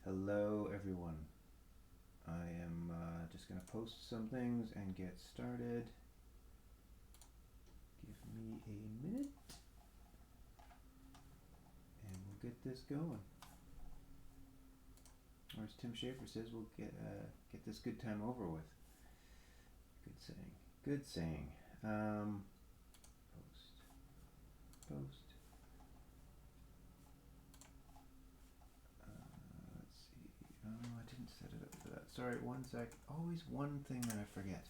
Hello everyone. I am just going to post some things and get started. Give me a minute and we'll get this going. Or as Tim Schafer says, we'll get this good time over with. Good saying. Good saying. Post. Let's see. Oh, I didn't set it up for that. Sorry, one sec. Always one thing that I forget.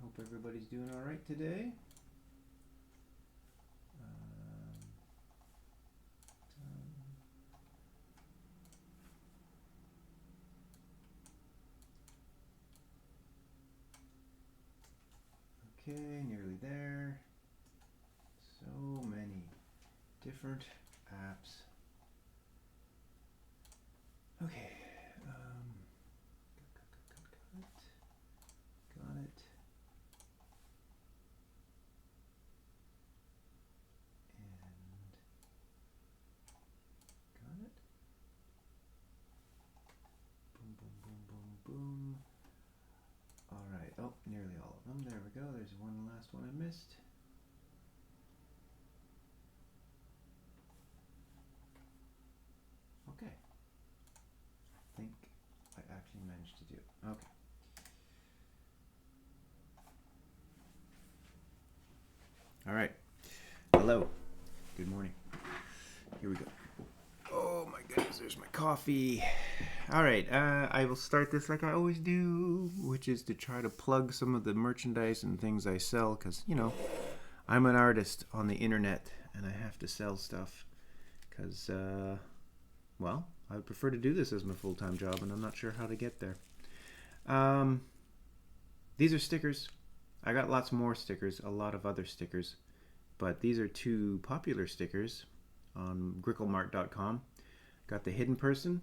Hope everybody's doing all right today. Okay, nearly there. So many different apps. Okay. Got it. And got it. Boom, boom, boom, boom, boom. All right. Oh, nearly all of them. There we go. There's one last one I missed. Okay. I think I actually managed to do it. Okay. All right. Hello. Good morning. Here we go. Oh my goodness, there's my coffee. All right, I will start this like I always do, which is to try to plug some of the merchandise and things I sell, because, you know, I'm an artist on the internet and I have to sell stuff because, well, I would prefer to do this as my full-time job and I'm not sure how to get there. These are stickers. I got lots more stickers, a lot of other stickers, but these are two popular stickers on gricklemart.com. Got the hidden person.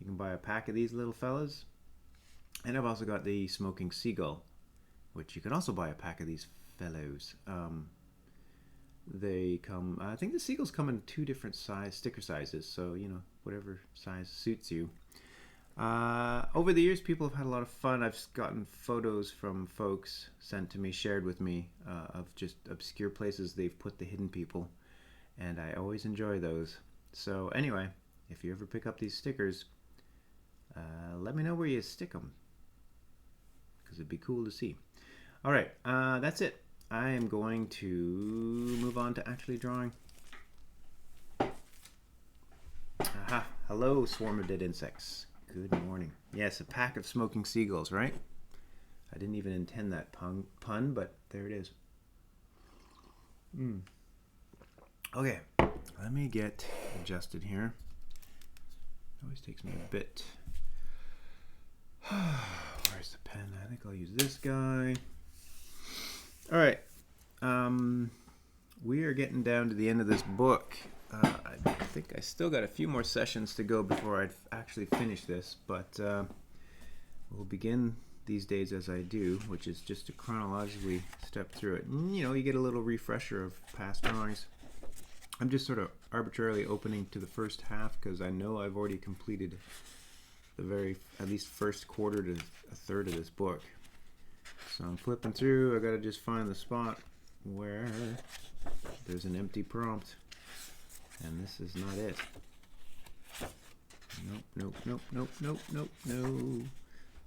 You can buy a pack of these little fellas. And I've also got the smoking seagull, which you can also buy a pack of these fellows. They come, I think the seagulls come in two different sticker sizes, so, you know, whatever size suits you. Over the years, people have had a lot of fun. I've gotten photos from folks sent to me, shared with me, of just obscure places they've put the hidden people, and I always enjoy those. So anyway, if you ever pick up these stickers, let me know where you stick them, because it'd be cool to see. All right, that's it. I am going to move on to actually drawing. Aha, hello, swarm of dead insects. Good morning. Yes, a pack of smoking seagulls, right? I didn't even intend that pun, but there it is. Okay, let me get adjusted here. It always takes me a bit. Where's the pen? I think I'll use this guy. All right. We are getting down to the end of this book. I think I still got a few more sessions to go before I'd actually finish this, but we'll begin these days as I do, which is just to chronologically step through it. And, you know, you get a little refresher of past drawings. I'm just sort of arbitrarily opening to the first half because I know I've already completed the at least first quarter to a third of this book. So I'm flipping through. I gotta just find the spot where there's an empty prompt. And this is not it. Nope. No.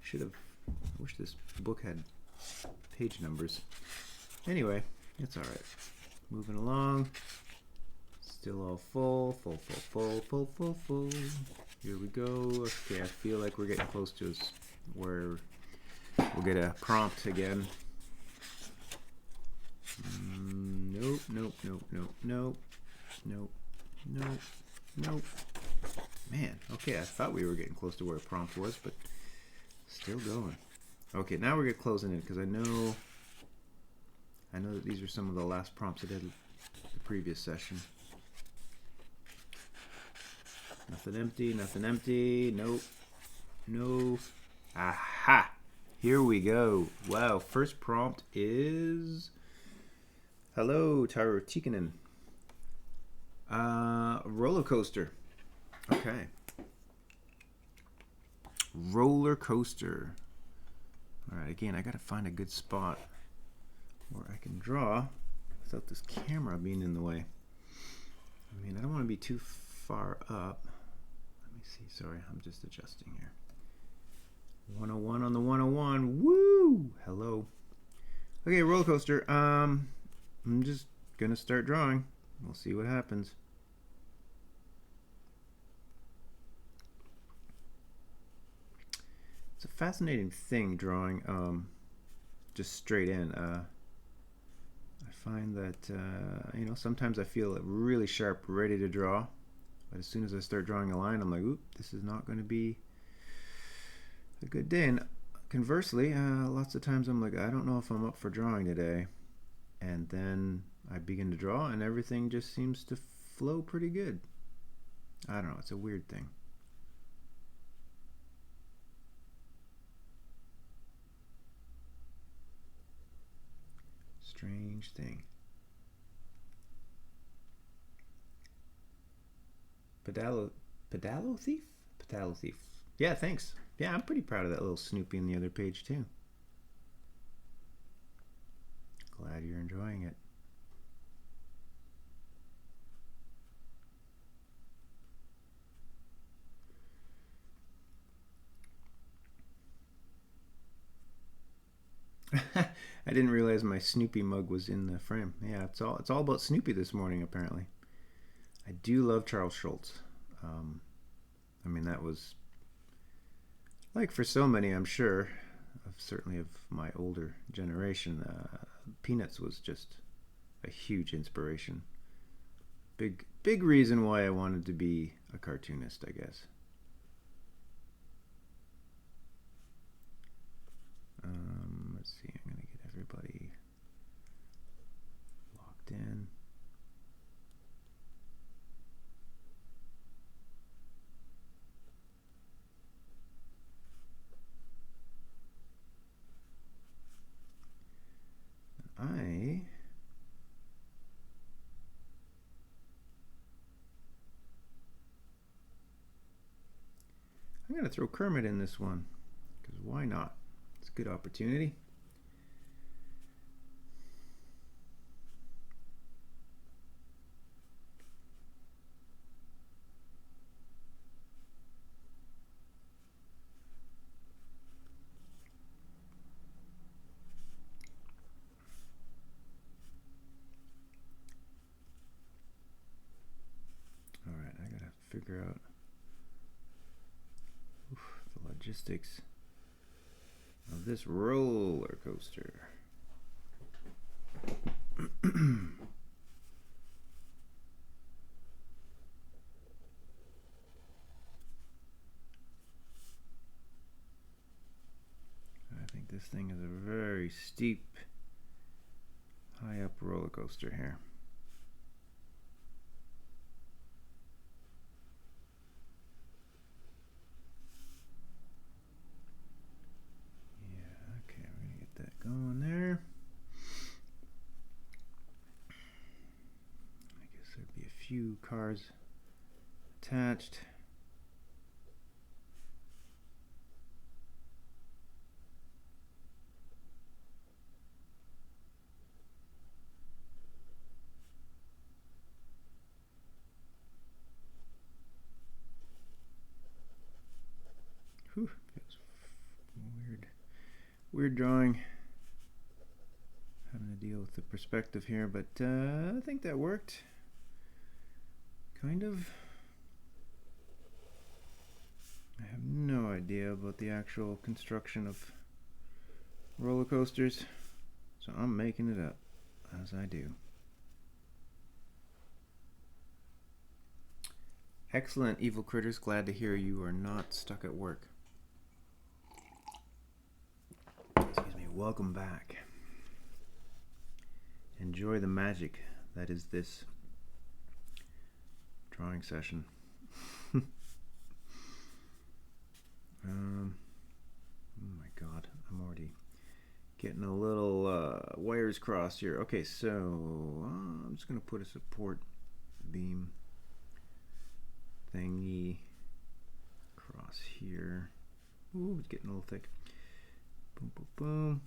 I wish this book had page numbers. Anyway, it's alright. Moving along. Still all full. Here we go. Okay, I feel like we're getting close to where we'll get a prompt again. Nope. Man, okay, I thought we were getting close to where a prompt was, but still going. Okay, now we're getting closing in because I know that these are some of the last prompts I did the previous session. Nothing empty. Nope. No. Aha! Here we go. Wow, first prompt is... Hello, Taro Tikkanen. Roller coaster. Okay. Roller coaster. Alright, again, I gotta find a good spot where I can draw without this camera being in the way. I mean, I don't want to be too far up. Let me see. Sorry, I'm just adjusting here. 101 on the 101. Woo! Hello. Okay, roller coaster. I'm just gonna start drawing. We'll see what happens. It's a fascinating thing drawing just straight in. I find that you know, sometimes I feel really sharp, ready to draw, but as soon as I start drawing a line, I'm like, oop, this is not going to be a good day. And conversely, lots of times I'm like, I don't know if I'm up for drawing today, and then I begin to draw and everything just seems to flow pretty good. I don't know, it's a weird thing. Strange thing. Pedalo thief? Pedalo thief. Yeah, thanks. Yeah, I'm pretty proud of that little Snoopy on the other page too. Glad you're enjoying it. I didn't realize my Snoopy mug was in the frame. Yeah, it's all about Snoopy this morning apparently. I do love Charles Schulz. I mean, that was, like for so many, I'm sure, certainly of my older generation, Peanuts was just a huge inspiration. Big reason why I wanted to be a cartoonist, I guess. Let's see, I'm going to get everybody locked in. I'm going to throw Kermit in this one, because why not? It's a good opportunity. Alright, I gotta figure out the logistics of this roller coaster. I think this thing is a very steep, high up roller coaster here. Going there. I guess there'd be a few cars attached. Whew, that's weird drawing. Having to deal with the perspective here, but I think that worked. Kind of. I have no idea about the actual construction of roller coasters, so I'm making it up as I do. Excellent, Evil Critters. Glad to hear you are not stuck at work. Excuse me. Welcome back. Enjoy the magic that is this drawing session. Oh my god, I'm already Getting a little wires crossed here. Okay, so I'm just going to put a support beam thingy across here. Ooh, it's getting a little thick. Boom, boom, boom.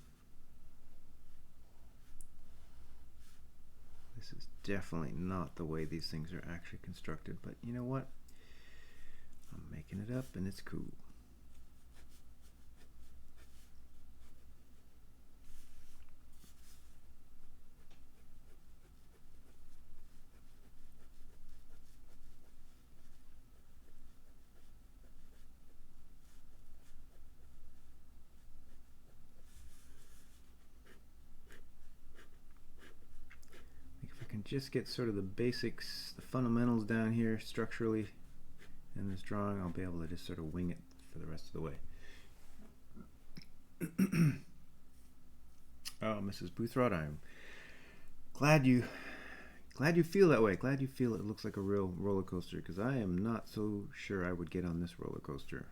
This is definitely not the way these things are actually constructed, but you know what? I'm making it up and it's cool. Can just get sort of the basics, the fundamentals down here structurally in this drawing, I'll be able to just sort of wing it for the rest of the way. Oh, Mrs. Boothroyd, I'm glad you feel that way. Glad you feel it looks like a real roller coaster, because I am not so sure I would get on this roller coaster.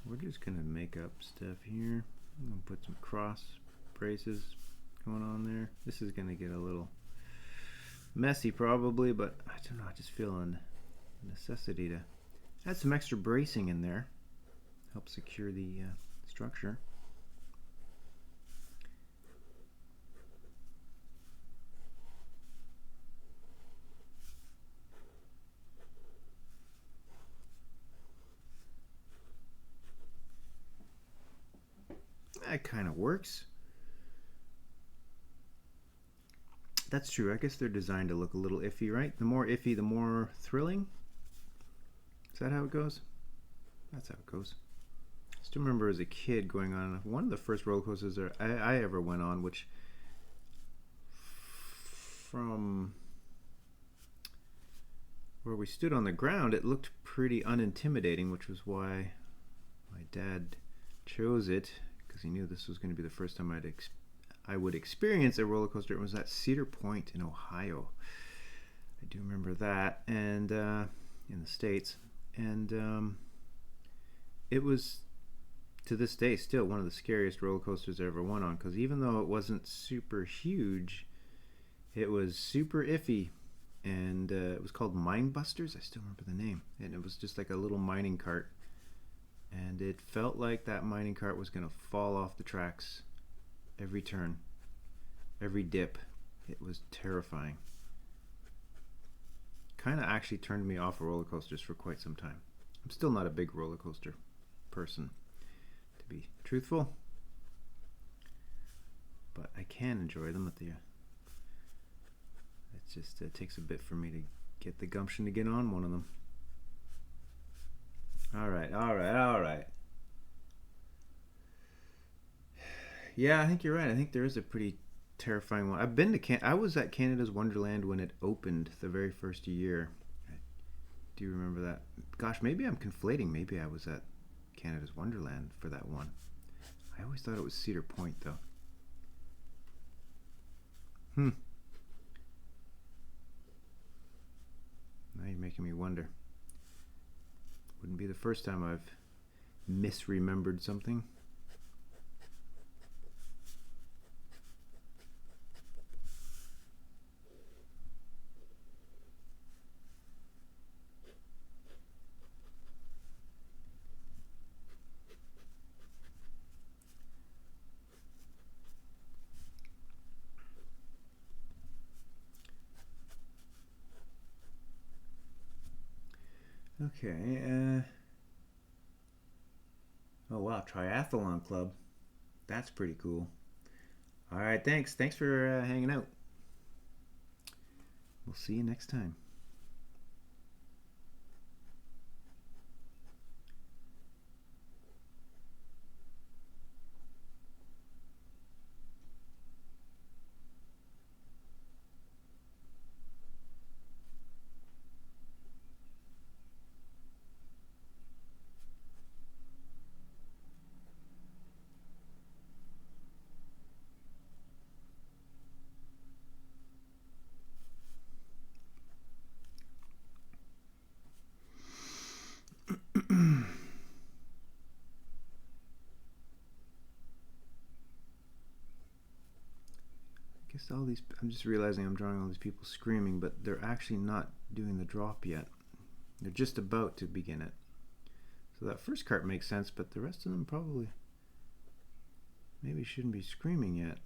We're just gonna make up stuff here. I'm gonna put some cross braces going on there. This is gonna get a little messy probably, but I don't know, I just feel a necessity to add some extra bracing in there. Help secure the structure. That kind of works. That's true. I guess they're designed to look a little iffy, right? The more iffy, the more thrilling. Is that how it goes? That's how it goes. I still remember as a kid going on one of the first roller coasters that I ever went on, which from where we stood on the ground, it looked pretty unintimidating, which was why my dad chose it, because he knew this was going to be the first time I would experience a roller coaster. It was at Cedar Point in Ohio. I do remember that, and in the States, and it was to this day still one of the scariest roller coasters I ever went on, because even though it wasn't super huge, it was super iffy, and it was called Mine Busters. I still remember the name, and it was just like a little mining cart, and it felt like that mining cart was gonna fall off the tracks every turn, every dip. It was terrifying. Kind of actually turned me off of roller coasters for quite some time. I'm still not a big roller coaster person, to be truthful, but I can enjoy them. It takes a bit for me to get the gumption to get on one of them. All right. Yeah, I think you're right. I think there is a pretty terrifying one. I was at Canada's Wonderland when it opened the very first year. I do remember that. Gosh, maybe I'm conflating. Maybe I was at Canada's Wonderland for that one. I always thought it was Cedar Point, though. Now you're making me wonder. Wouldn't be the first time I've misremembered something. Okay. Oh wow, triathlon club. That's pretty cool. All right, thanks. Thanks for hanging out. We'll see you next time. all these. I'm just realizing I'm drawing all these people screaming, but they're actually not doing the drop yet. They're just about to begin it. So that first cart makes sense, but the rest of them probably maybe shouldn't be screaming yet.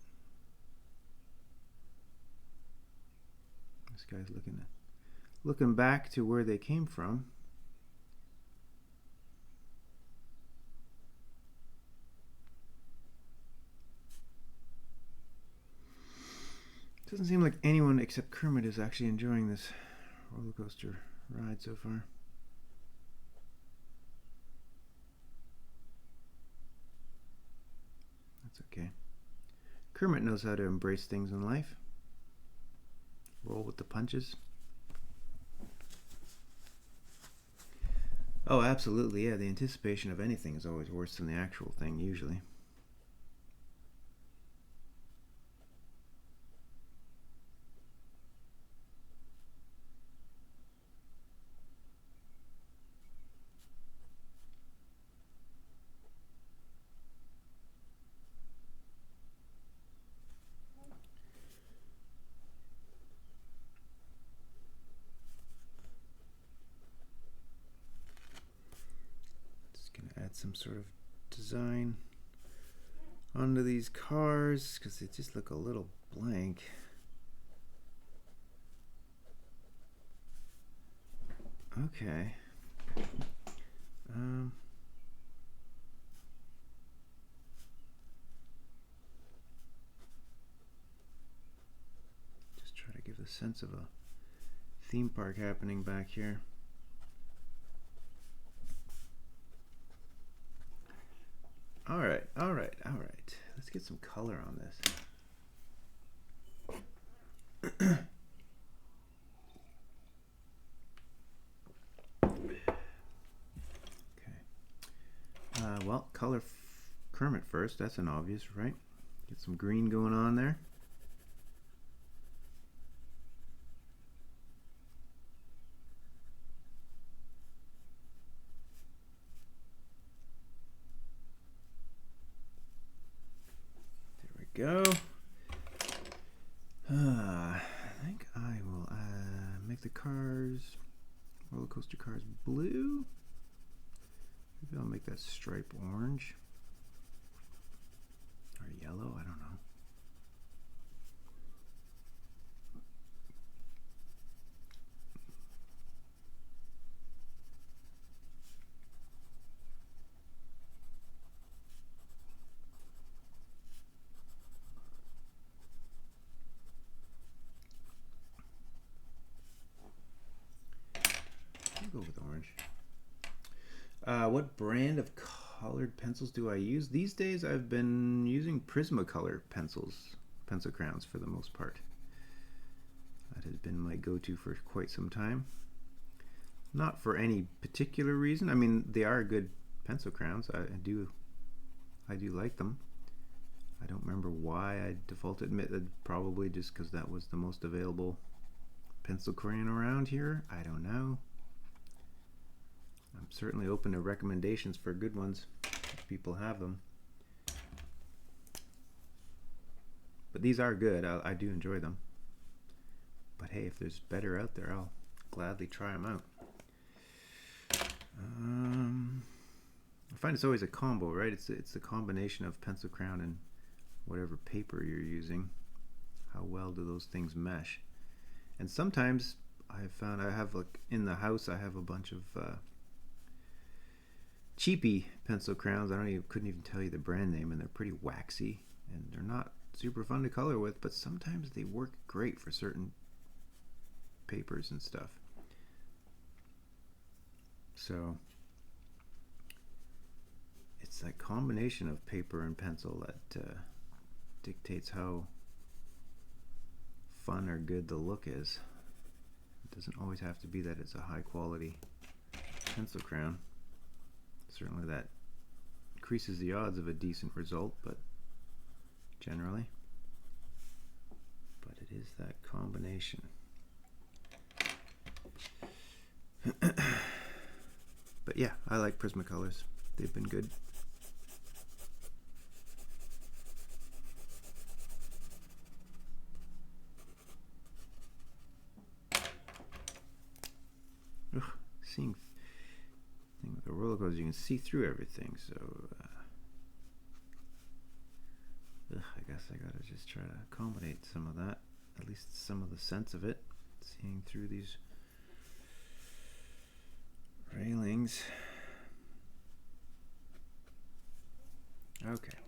This guy's looking back to where they came from. Doesn't seem like anyone except Kermit is actually enjoying this roller coaster ride so far. That's okay. Kermit knows how to embrace things in life. Roll with the punches. Oh, absolutely, yeah. The anticipation of anything is always worse than the actual thing, usually. Add some sort of design onto these cars because they just look a little blank. Okay. Just try to give a sense of a theme park happening back here. All right. Let's get some color on this. Okay. Well, color Kermit first. That's an obvious, right? Get some green going on there. Go. I think I will make the roller coaster cars blue. Maybe I'll make that stripe orange or yellow. I don't know. Go with orange. What brand of colored pencils do I use? These days I've been using Prismacolor pencil crayons for the most part. That has been my go-to for quite some time. Not for any particular reason. I mean, they are good pencil crayons. I do like them. I don't remember why I defaulted. Probably just because that was the most available pencil crayon around here. I don't know. I'm certainly open to recommendations for good ones if people have them. But these are good. I do enjoy them. But hey, if there's better out there, I'll gladly try them out. I find it's always a combo, right? It's the combination of pencil crayon and whatever paper you're using. How well do those things mesh? And sometimes I've found I have, like, in the house I have a bunch of cheapy pencil crayons. Couldn't even tell you the brand name, and they're pretty waxy and they're not super fun to color with, but sometimes they work great for certain papers and stuff. So it's that combination of paper and pencil that dictates how fun or good the look is. It doesn't always have to be that it's a high quality pencil crayon. Certainly that increases the odds of a decent result, but generally. But it is that combination. But yeah, I like Prismacolors. They've been good. seeing thing with the roller coaster, you can see through everything. So I guess I gotta just try to accommodate some of that, at least some of the sense of it, seeing through these railings. Okay.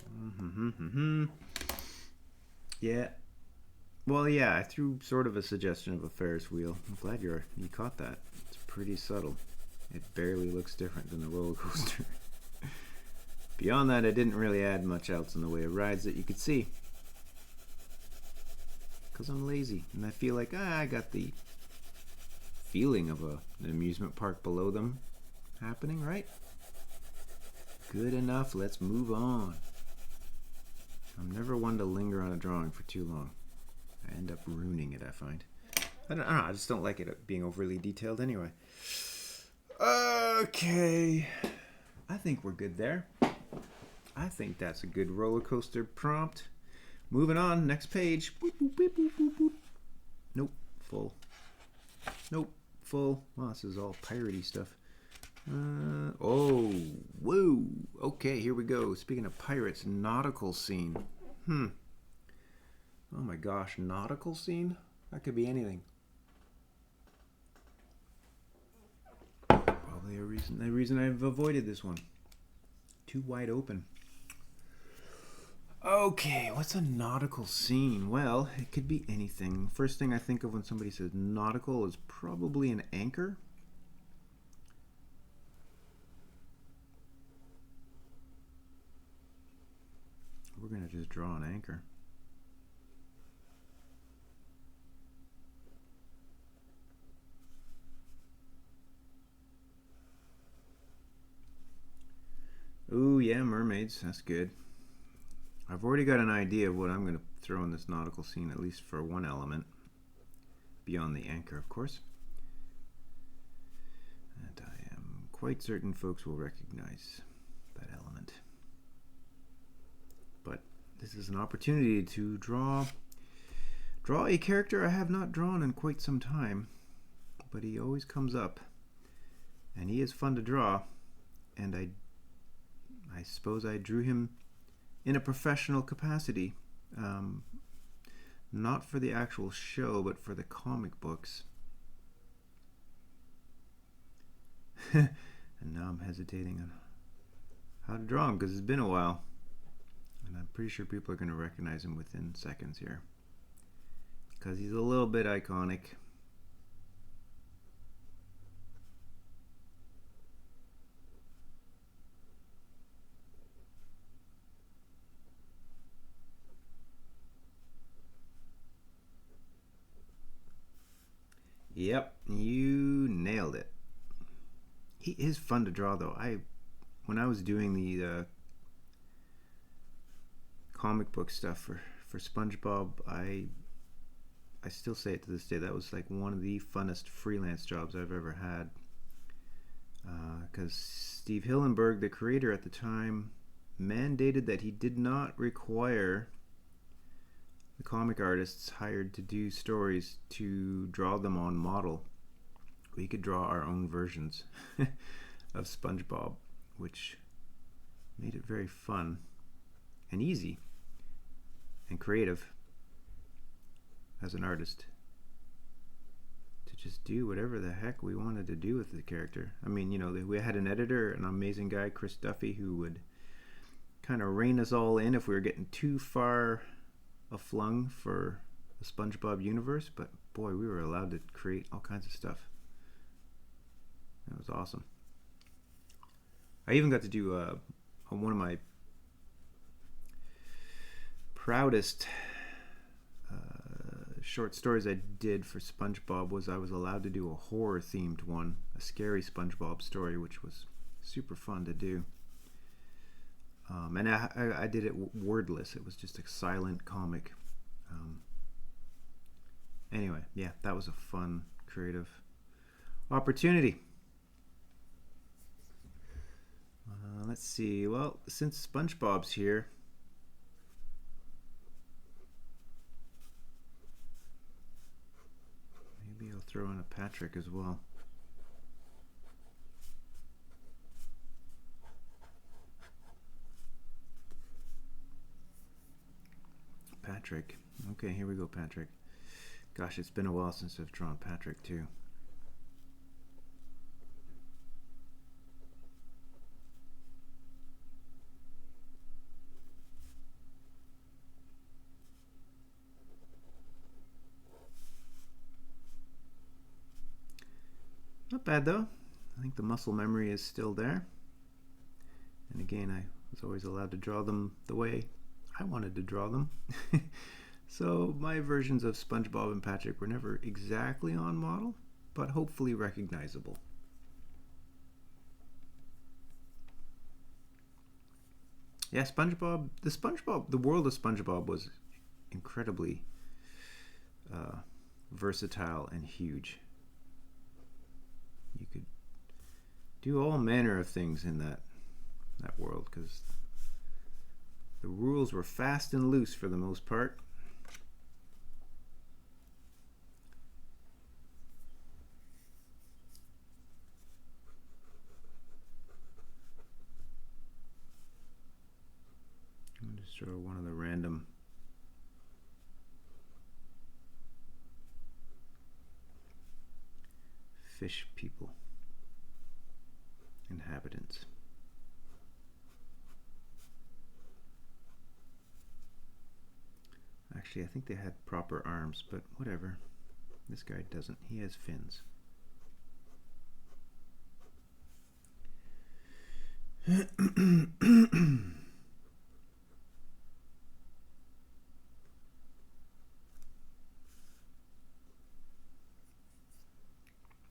Yeah. Well, yeah, I threw sort of a suggestion of a Ferris wheel. I'm glad you caught that. It's pretty subtle. It barely looks different than the roller coaster. Beyond that, I didn't really add much else in the way of rides that you could see. Because I'm lazy, and I feel like I got the feeling of an amusement park below them happening, right? Good enough, let's move on. I'm never one to linger on a drawing for too long. I end up ruining it, I find. I don't know, I just don't like it being overly detailed anyway. Okay. I think we're good there. I think that's a good roller coaster prompt. Moving on, next page. Boop, boop, boop, boop, boop, boop. Nope, full. Nope, full. Wow, this is all piratey stuff. Oh, whoa. Okay, here we go. Speaking of pirates, nautical scene. Oh my gosh, nautical scene? That could be anything. Probably the reason I've avoided this one. Too wide open. Okay, what's a nautical scene? Well, it could be anything. First thing I think of when somebody says nautical is probably an anchor. We're going to just draw an anchor. Ooh, yeah, mermaids. That's good. I've already got an idea of what I'm going to throw in this nautical scene, at least for one element. Beyond the anchor, of course. And I am quite certain folks will recognize that element. But this is an opportunity to draw a character I have not drawn in quite some time. But he always comes up. And he is fun to draw. And I suppose I drew him in a professional capacity, not for the actual show, but for the comic books. And now I'm hesitating on how to draw him because it's been a while, and I'm pretty sure people are going to recognize him within seconds here because he's a little bit iconic. Yep, you nailed it. He is fun to draw, though. When I was doing the comic book stuff for SpongeBob, I still say it to this day. That was like one of the funnest freelance jobs I've ever had. Because Steve Hillenburg, the creator at the time, mandated that he did not require the comic artists hired to do stories to draw them on model. We could draw our own versions of SpongeBob, which made it very fun and easy and creative as an artist to just do whatever the heck we wanted to do with the character. I mean, you know, we had an editor, an amazing guy, Chris Duffy, who would kind of rein us all in if we were getting too far aflung for the SpongeBob universe, but boy, we were allowed to create all kinds of stuff. It was awesome. I even got to do one of my proudest short stories I did for SpongeBob was I was allowed to do a horror themed one, a scary SpongeBob story, which was super fun to do. And I did it wordless. It was just a silent comic. Anyway, yeah, that was a fun, creative opportunity. Let's see. Well, since SpongeBob's here, maybe I'll throw in a Patrick as well. Patrick. Okay, here we go, Patrick. Gosh, it's been a while since I've drawn Patrick, too. Not bad, though. I think the muscle memory is still there. And again, I was always allowed to draw them the way I wanted to draw them. So my versions of SpongeBob and Patrick were never exactly on model, but hopefully recognizable. Yeah, SpongeBob, the world of SpongeBob was incredibly versatile and huge. You could do all manner of things in that world because the rules were fast and loose for the most part. I'm just draw one of the random fish people, inhabitants. Actually, I think they had proper arms, but whatever. This guy doesn't. He has fins.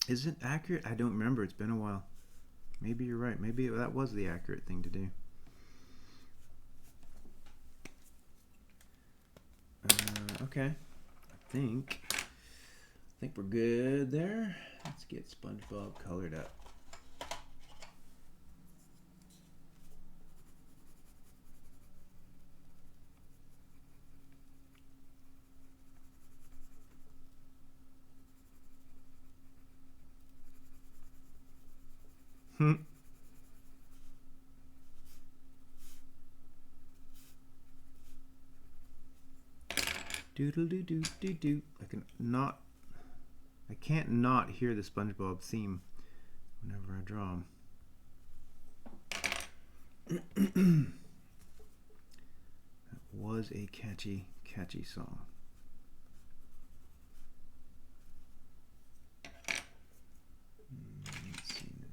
Is it accurate? I don't remember. It's been a while. Maybe you're right. Maybe that was the accurate thing to do. Okay. I think we're good there. Let's get SpongeBob colored up. Doodle doo doo doo doo. I can't not hear the SpongeBob theme whenever I draw him. That was a catchy song. Let's see now.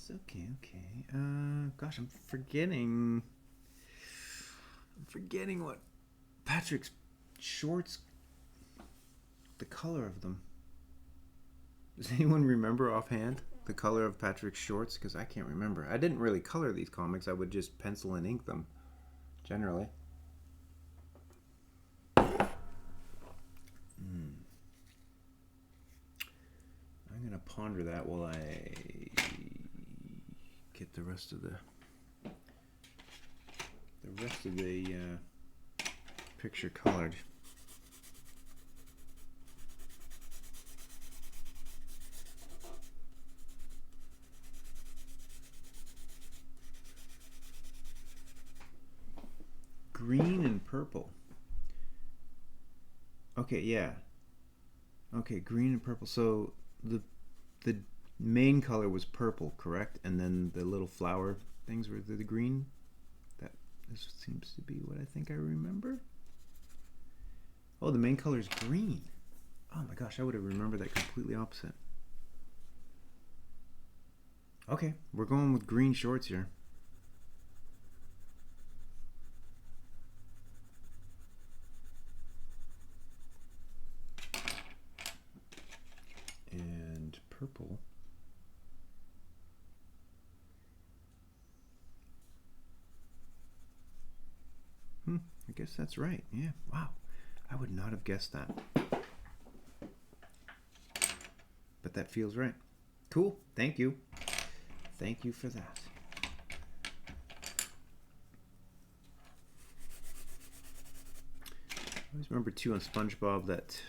Okay. Gosh, I'm forgetting what Patrick's shorts, the color of them. Does anyone remember offhand the color of Patrick's shorts? Because I can't remember. I didn't really color these comics. I would just pencil and ink them, generally. I'm gonna ponder that while I get the rest of the picture colored. Green and purple. Okay, yeah. Okay, green and purple. So the main color was purple, correct? And then the little flower things were the green. This seems to be what I think I remember. Oh, the main color is green. Oh my gosh, I would have remembered that completely opposite. Okay, we're going with green shorts here. And purple. guess that's right. Yeah, wow. I would not have guessed that. But that feels right. Cool. Thank you. Thank you for that. I always remember too on SpongeBob that,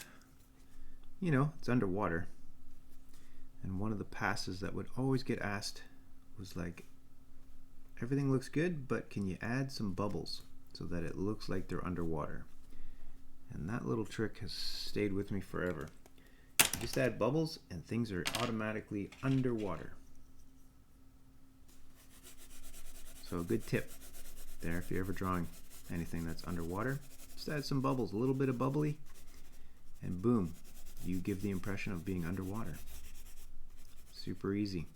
you know, it's underwater. And one of the passes that would always get asked was like, everything looks good, but can you add some bubbles so that it looks like they're underwater? And that little trick has stayed with me forever. You just add bubbles and things are automatically underwater. So a good tip there if you're ever drawing anything that's underwater, just add some bubbles, a little bit of bubbly, and boom, you give the impression of being underwater. Super easy.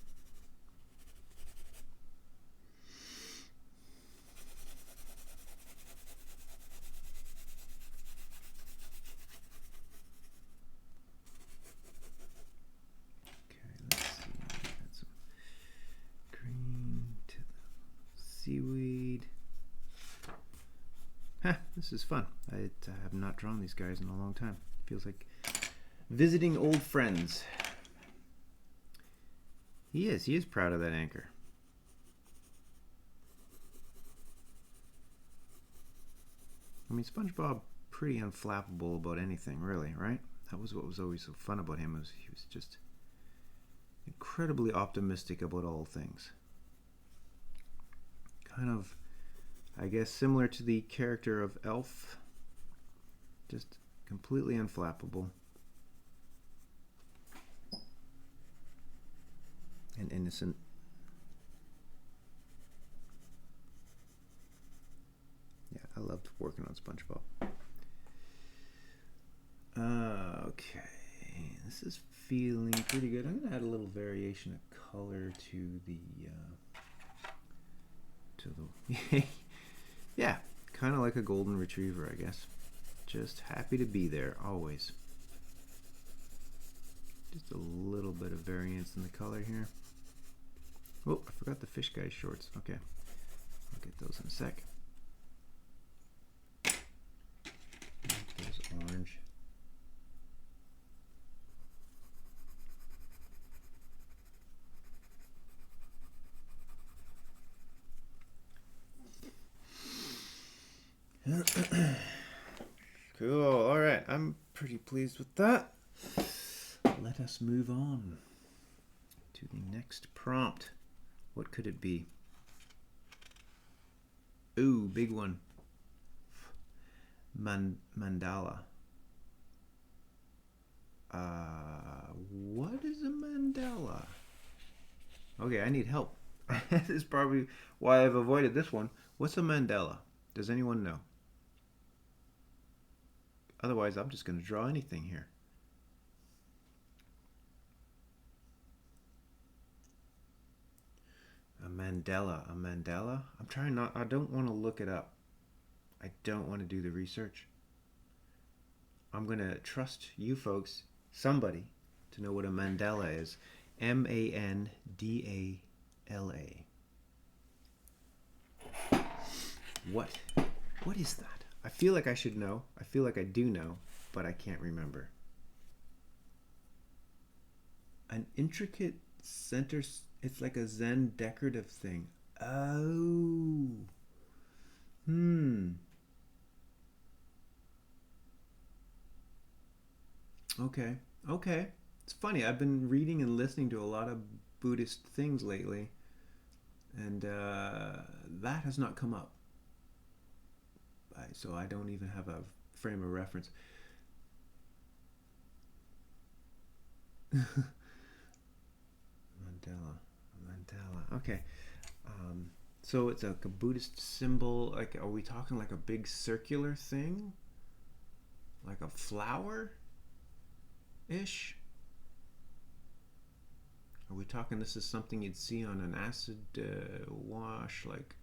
Seaweed. This is fun. I have not drawn these guys in a long time. Feels like visiting old friends. He is proud of that anchor. I mean, SpongeBob pretty unflappable about anything, really, right? That was what was always so fun about him, was he was just incredibly optimistic about all things. Kind of, I guess, similar to the character of Elf, just completely unflappable and innocent. Yeah, I loved working on SpongeBob. Okay, this is feeling pretty good. I'm gonna add a little variation of color to the yeah, kind of like a golden retriever, I guess. Just happy to be there always. Just a little bit of variance in the color here. Oh, I forgot the fish guy's shorts. Okay, I'll get those in a sec. Those orange. Cool. All right, I'm pretty pleased with that. Let us move on to the next prompt. What could it be? Ooh, big one. Mandala. What is a mandala? Okay, I need help. This is probably why I've avoided this one. What's a mandala? Does anyone know? Otherwise, I'm just going to draw anything here. A mandala. I'm trying not, I don't want to look it up. I don't want to do the research. I'm going to trust you folks, somebody, to know what a mandala is. M-A-N-D-A-L-A. What is that? I feel like I should know. I feel like I do know, but I can't remember. An intricate center, it's like a Zen decorative thing. Oh. Okay. It's funny. I've been reading and listening to a lot of Buddhist things lately, and that has not come up. So I don't even have a frame of reference. Mandala. Okay. So it's like a Buddhist symbol. Like, are we talking like a big circular thing? Like a flower-ish? Are we talking this is something you'd see on an acid wash, like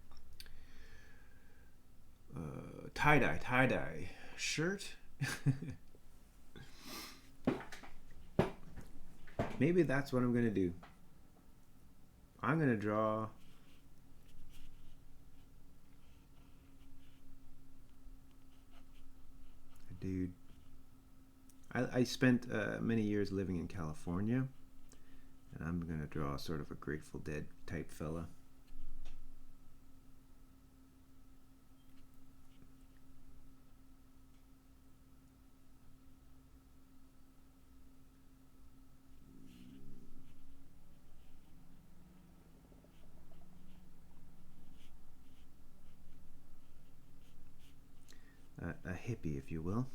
tie-dye shirt? Maybe that's what I'm going to do. I'm going to draw I spent many years living in California, and I'm going to draw sort of a Grateful Dead type fella. A hippie, if you will.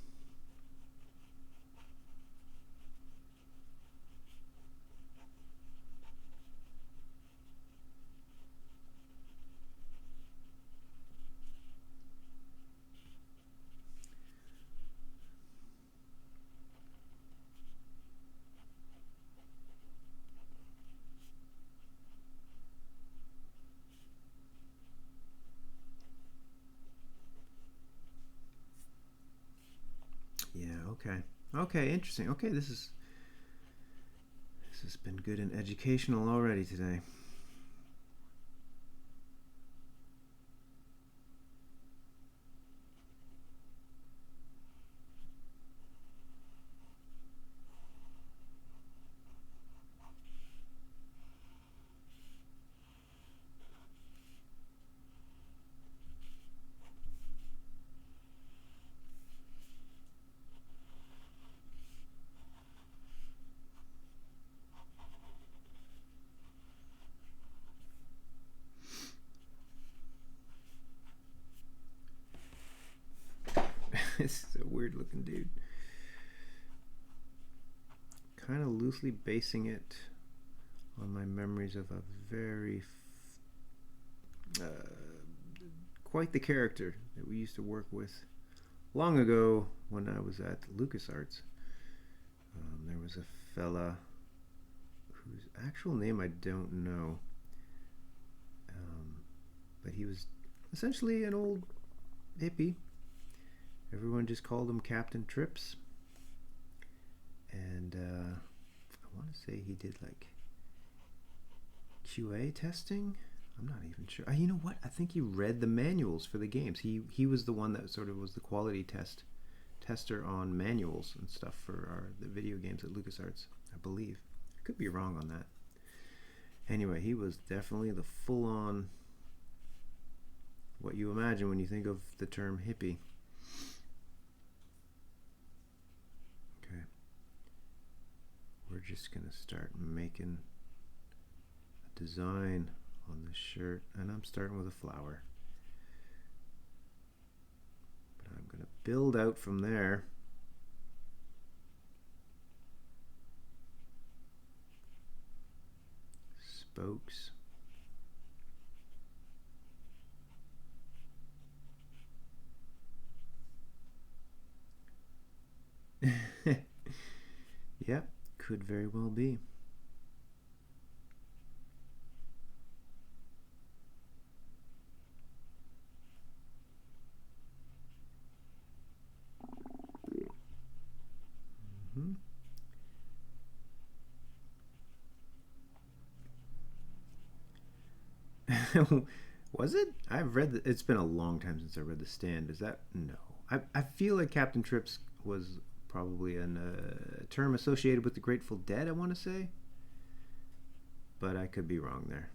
Yeah, okay. Okay, interesting. Okay, this has been good and educational already today. This is a weird looking dude. Kind of loosely basing it on my memories of a very quite the character that we used to work with long ago when I was at LucasArts. There was a fella whose actual name I don't know, but he was essentially an old hippie. Everyone just called him Captain Trips, and I want to say he did like QA testing. I'm not even sure. You know what? I think he read the manuals for the games. He was the one that sort of was the quality tester on manuals and stuff for the video games at LucasArts, I believe. I could be wrong on that. Anyway, he was definitely the full-on what you imagine when you think of the term hippie. Okay. We're just going to start making a design on this shirt, and I'm starting with a flower. But I'm going to build out from there. Spokes. Yep, could very well be. Was it? I've read it's been a long time since I read The Stand. Is that no? I feel like Captain Trips was probably a term associated with the Grateful Dead, I want to say, but I could be wrong there.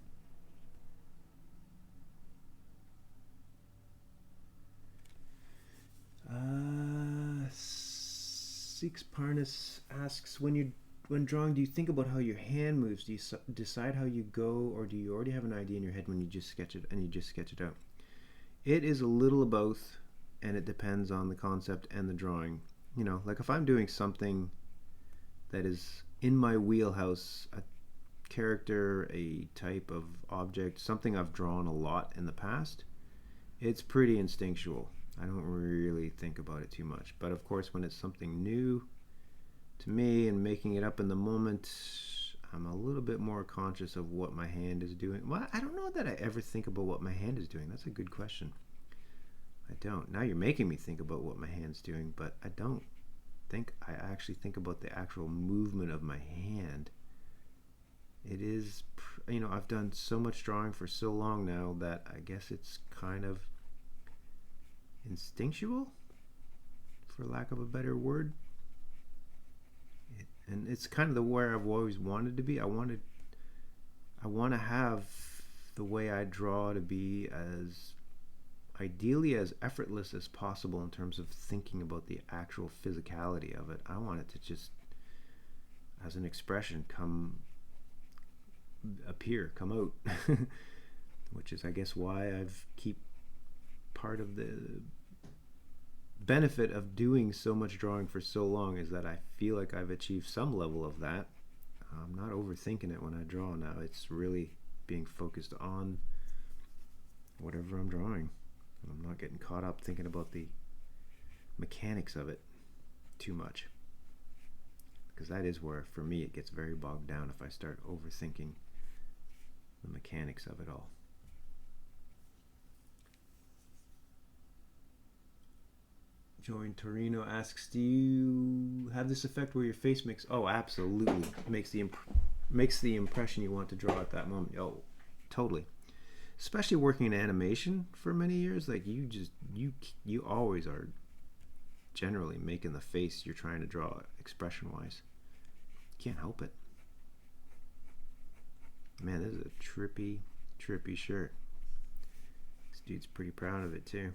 Six Parnas asks, when drawing, do you think about how your hand moves? Do you decide how you go, or do you already have an idea in your head when you just sketch it and you just sketch it out? It is a little of both, and it depends on the concept and the drawing. You know, like if I'm doing something that is in my wheelhouse, a character, a type of object, something I've drawn a lot in the past, it's pretty instinctual. I don't really think about it too much. But of course, when it's something new to me and making it up in the moment, I'm a little bit more conscious of what my hand is doing. Well, I don't know that I ever think about what my hand is doing. That's a good question. I don't. Now you're making me think about what my hand's doing, but I don't think I actually think about the actual movement of my hand. It is, you know, I've done so much drawing for so long now that I guess it's kind of instinctual, for lack of a better word. and it's kind of the where I've always wanted to be. I want to have the way I draw to be as ideally as effortless as possible in terms of thinking about the actual physicality of it. I want it to just, as an expression, come out, which is, I guess, why I've keep part of the benefit of doing so much drawing for so long is that I feel like I've achieved some level of that. I'm not overthinking it when I draw now. It's really being focused on whatever I'm drawing. I'm not getting caught up thinking about the mechanics of it too much, because that is where, for me, it gets very bogged down if I start overthinking the mechanics of it all. Join Torino asks, do you have this effect where your face makes... Oh, absolutely. Makes the impression you want to draw at that moment. Oh, totally. Especially working in animation for many years, like you always are generally making the face you're trying to draw expression-wise. Can't help it. Man, this is a trippy shirt. This dude's pretty proud of it too.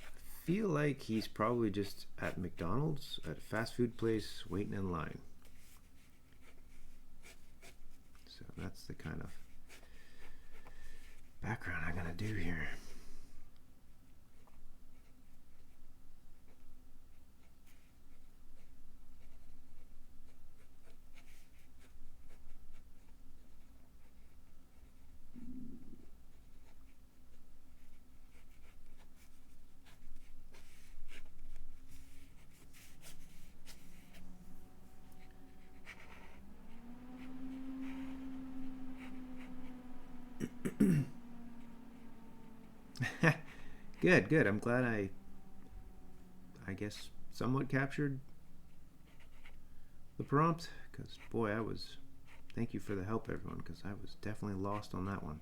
I feel like he's probably just at McDonald's, at a fast food place, waiting in line. So that's the kind of background I'm gonna do here. Good. I'm glad I guess somewhat captured the prompt, because boy, thank you for the help, everyone, because I was definitely lost on that one.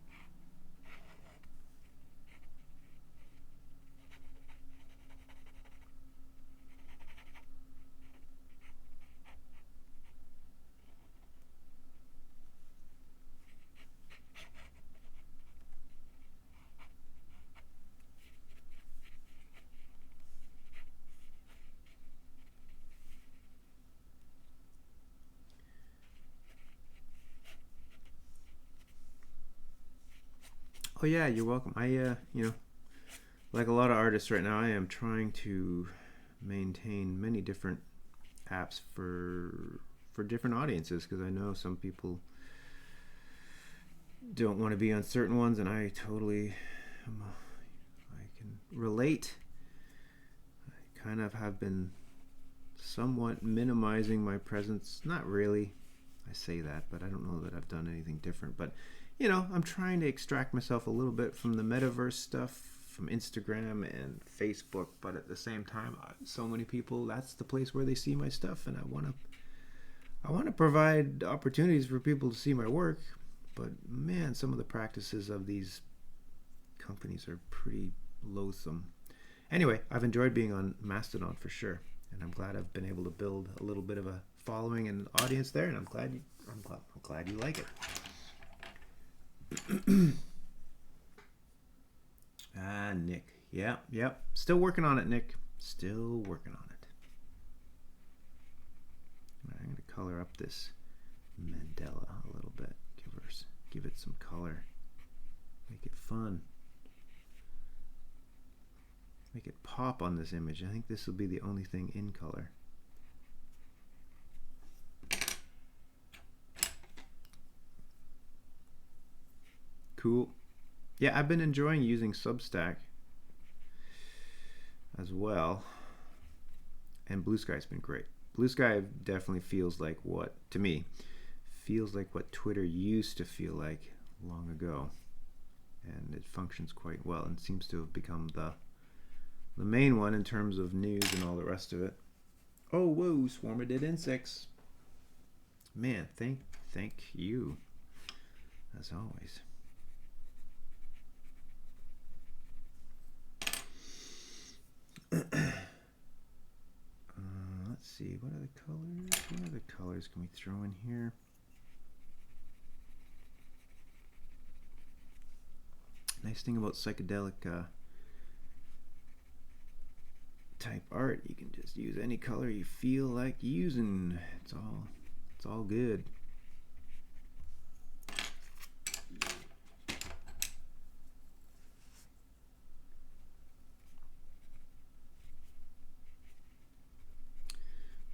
Oh yeah, you're welcome. I like a lot of artists right now, I am trying to maintain many different apps for different audiences, because I know some people don't want to be on certain ones, and I totally I can relate. I kind of have been somewhat minimizing my presence. Not really. I say that, but I don't know that I've done anything different. But I'm trying to extract myself a little bit from the metaverse stuff, from Instagram and Facebook, but at the same time, so many people, that's the place where they see my stuff, and I want to provide opportunities for people to see my work. But man, some of the practices of these companies are pretty loathsome. Anyway, I've enjoyed being on Mastodon for sure, and I'm glad I've been able to build a little bit of a following and audience there, and I'm glad you like it. Nick. Yep. Still working on it, Nick. Still working on it. I'm going to color up this Mandela a little bit. Give it some color. Make it fun. Make it pop on this image. I think this will be the only thing in color. Cool. Yeah, I've been enjoying using Substack as well, and Blue Sky's been great. Blue Sky definitely feels like what Twitter used to feel like long ago, and it functions quite well and seems to have become the main one in terms of news and all the rest of it. Oh, whoa, swarm of dead insects. Man, thank you, as always. Let's Let's see, what other colors? What other colors can we throw in here? Nice thing about psychedelic type art, you can just use any color you feel like using. It's all good.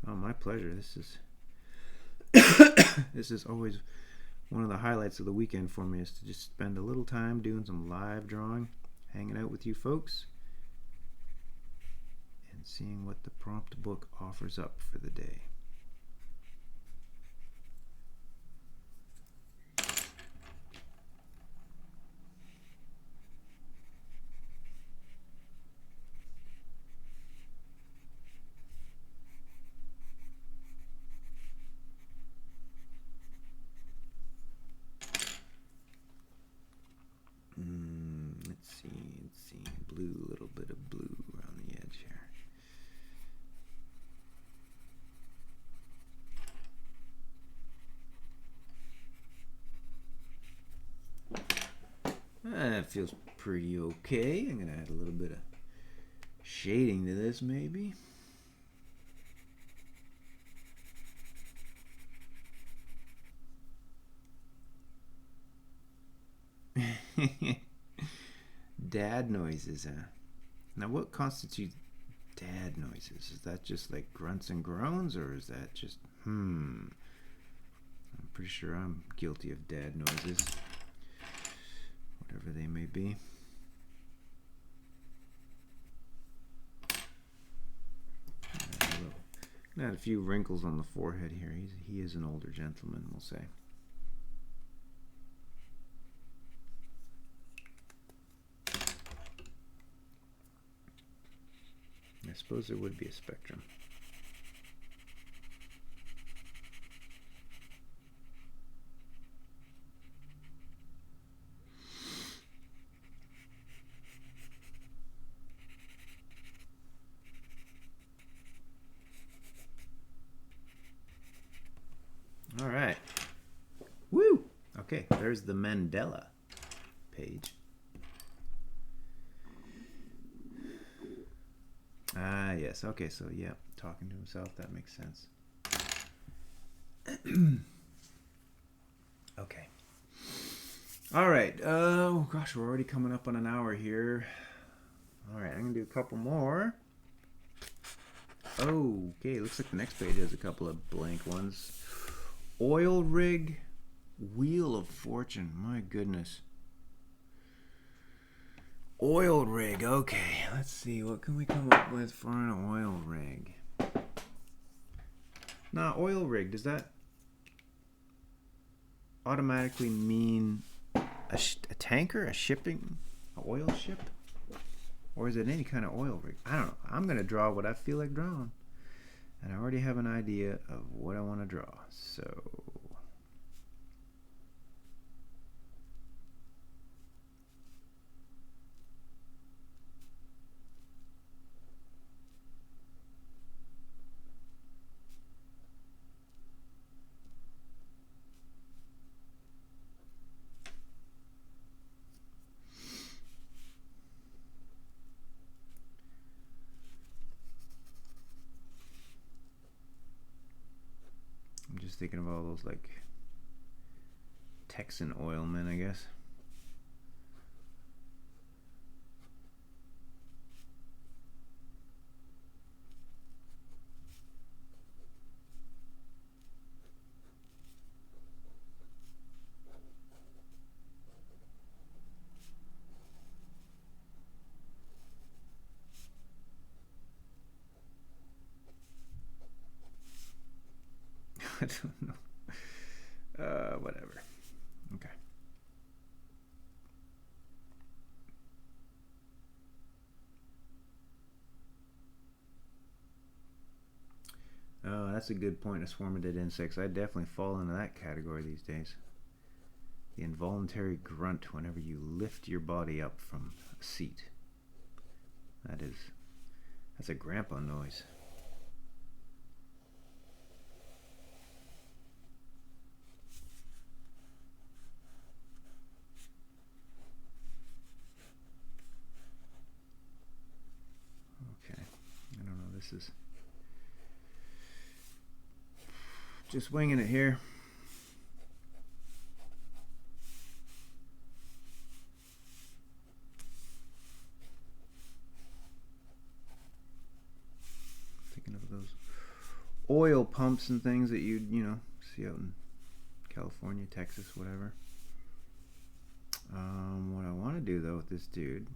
Oh, my pleasure. This is this is always one of the highlights of the weekend for me, is to just spend a little time doing some live drawing, hanging out with you folks, and seeing what the prompt book offers up for the day. Let's see, blue, a little bit of blue around the edge here. That feels pretty okay. I'm gonna add a little bit of shading to this, maybe. Dad noises, huh? Now, what constitutes dad noises? Is that just like grunts and groans, or is that just, I'm pretty sure I'm guilty of dad noises, whatever they may be. Add a few wrinkles on the forehead here. He is an older gentleman, we'll say. I suppose there would be a spectrum. All right. Woo! Okay, there's the Mandela page. Ah, yes. Okay, so yeah, talking to himself, that makes sense. Okay. All right. Oh, gosh, we're already coming up on an hour here. All right, I'm going to do a couple more. Okay, looks like the next page has a couple of blank ones. Oil rig, Wheel of Fortune. My goodness. Oil rig. Okay, let's see. What can we come up with for an oil rig? Now, oil rig, does that automatically mean a tanker, a shipping, an oil ship? Or is it any kind of oil rig? I don't know. I'm going to draw what I feel like drawing. And I already have an idea of what I want to draw. So I'm just thinking of all those like Texan oilmen, I guess. I don't know. Whatever. Okay. Oh, that's a good point. Swarmidid insects. I definitely fall into that category these days. The involuntary grunt whenever you lift your body up from a seat. That's a grandpa noise. is just winging it here. Thinking of those oil pumps and things that you'd, see out in California, Texas, whatever. What I want to do though with this dude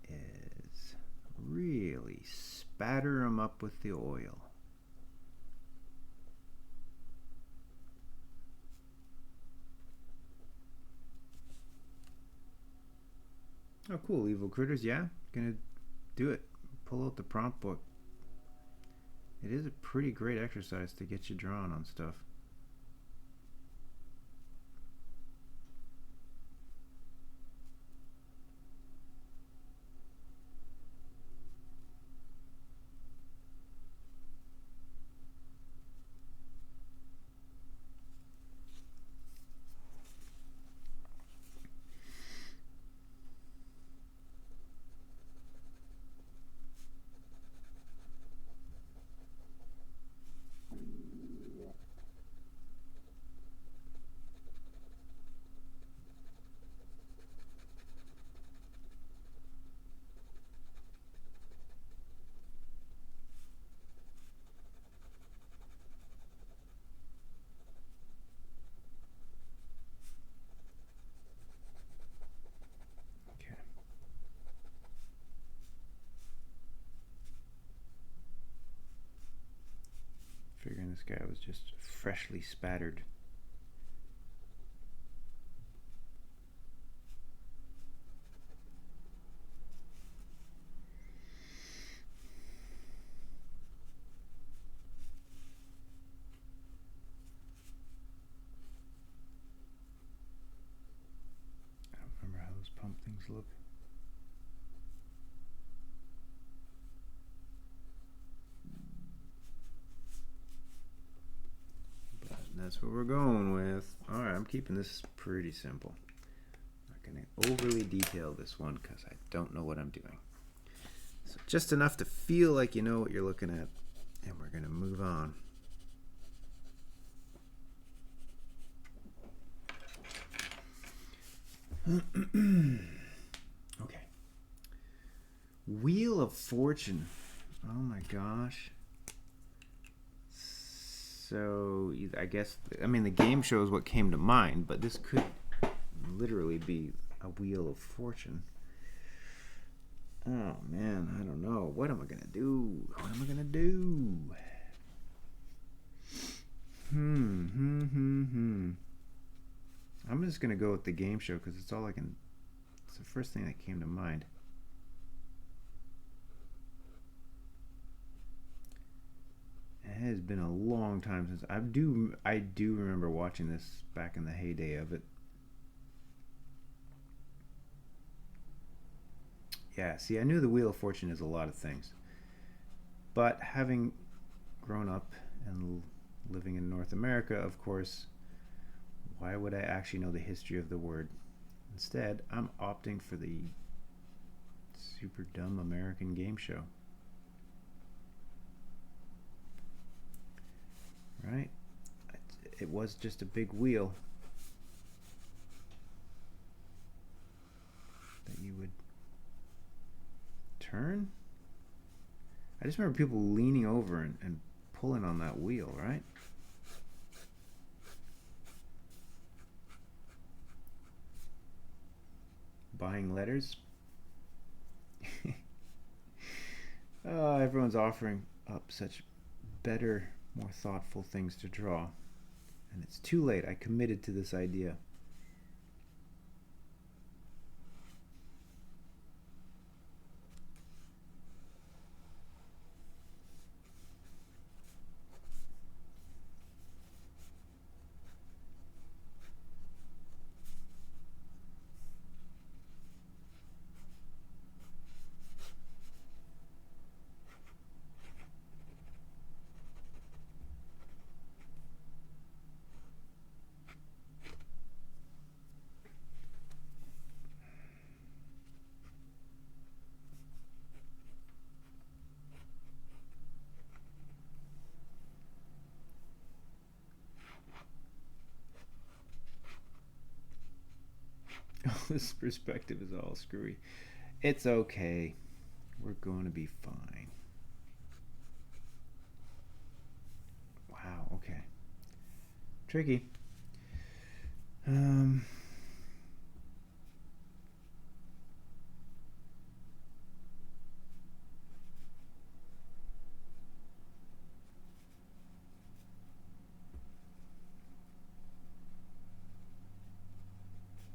is really spatter him up with the oil. Oh cool, evil critters, yeah, gonna do it. Pull out the prompt book. It is a pretty great exercise to get you drawn on stuff. Figuring this guy was just freshly spattered. I don't remember how those pump things look. That's what we're going with. Alright, I'm keeping this pretty simple. I'm not going to overly detail this one because I don't know what I'm doing. So just enough to feel like you know what you're looking at. And we're going to move on. Okay. Wheel of Fortune. Oh my gosh. So I guess, the game shows what came to mind, but this could literally be a Wheel of Fortune. Oh man, I don't know. What am I gonna do? I'm just gonna go with the game show because it's all I can. It's the first thing that came to mind. It has been a long time since I do remember watching this back in the heyday of it. Yeah, see, I knew the Wheel of Fortune is a lot of things. But having grown up and living in North America, of course, why would I actually know the history of the word? Instead, I'm opting for the super dumb American game show. Right? It was just a big wheel that you would turn. I just remember people leaning over and pulling on that wheel, right? Buying letters. Oh, everyone's offering up such better, more thoughtful things to draw. And it's too late. I committed to this idea. This perspective is all screwy. It's okay. We're going to be fine. Wow, okay. Tricky.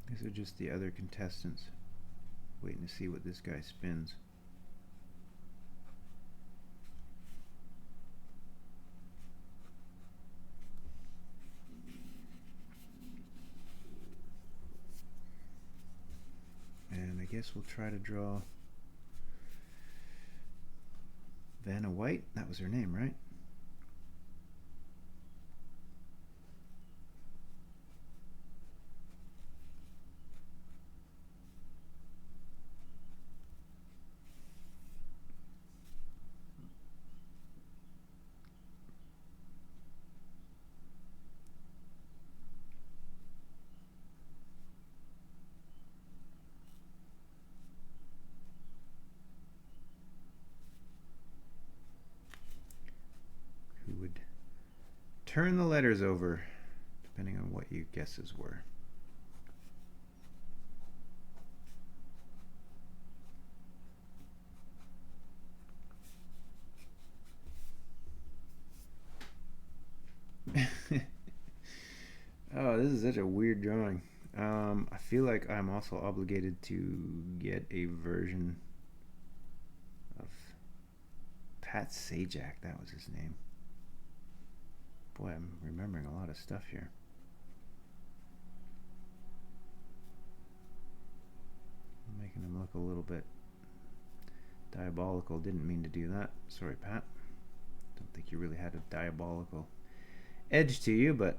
These are just the other contestants waiting to see what this guy spins. And I guess we'll try to draw Vanna White. That was her name, right? Who would turn the letters over, depending on what your guesses were. Oh, this is such a weird drawing. I feel like I'm also obligated to get a version of Pat Sajak. That was his name. Boy, I'm remembering a lot of stuff here. I'm making him look a little bit diabolical. Didn't mean to do that. Sorry, Pat. Don't think you really had a diabolical edge to you, but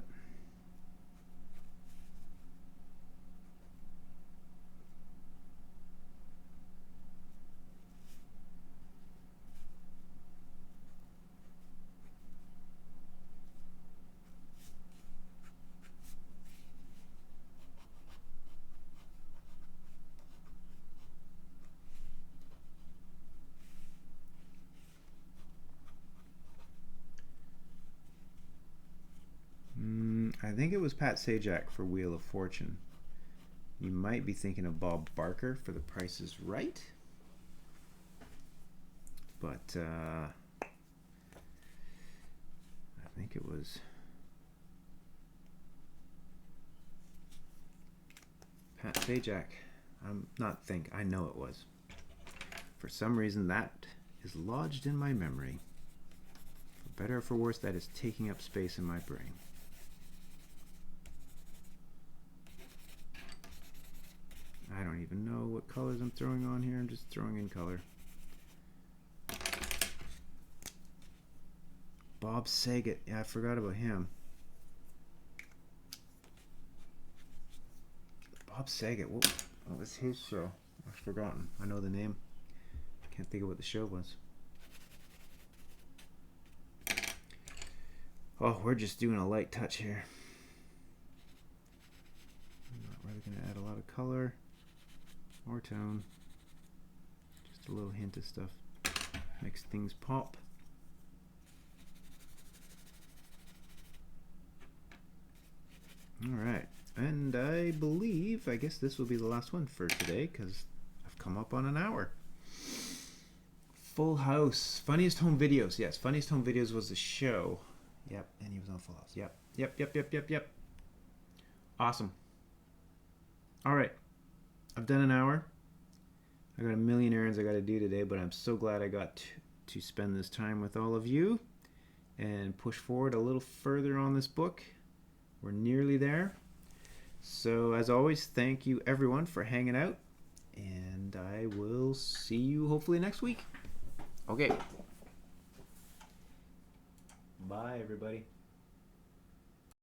I think it was Pat Sajak for Wheel of Fortune. You might be thinking of Bob Barker for The Price is Right. But I think it was Pat Sajak. I know it was. For some reason that is lodged in my memory. For better or for worse, that is taking up space in my brain. I don't even know what colors I'm throwing on here. I'm just throwing in color. Bob Saget. Yeah, I forgot about him. Bob Saget. What was his show? I've forgotten. I know the name. Can't think of what the show was. Oh, we're just doing a light touch here. I'm not really going to add a lot of color or tone. Just a little hint of stuff. Makes things pop. Alright, and I guess this will be the last one for today because I've come up on an hour. Full House. Funniest Home Videos. Yes, Funniest Home Videos was the show. Yep, and he was on Full House. Yep. Awesome. Alright, I've done an hour. I got a million errands I got to do today, but I'm so glad I got to spend this time with all of you and push forward a little further on this book. We're nearly there. So as always, thank you everyone for hanging out, and I will see you hopefully next week. Okay. Bye everybody.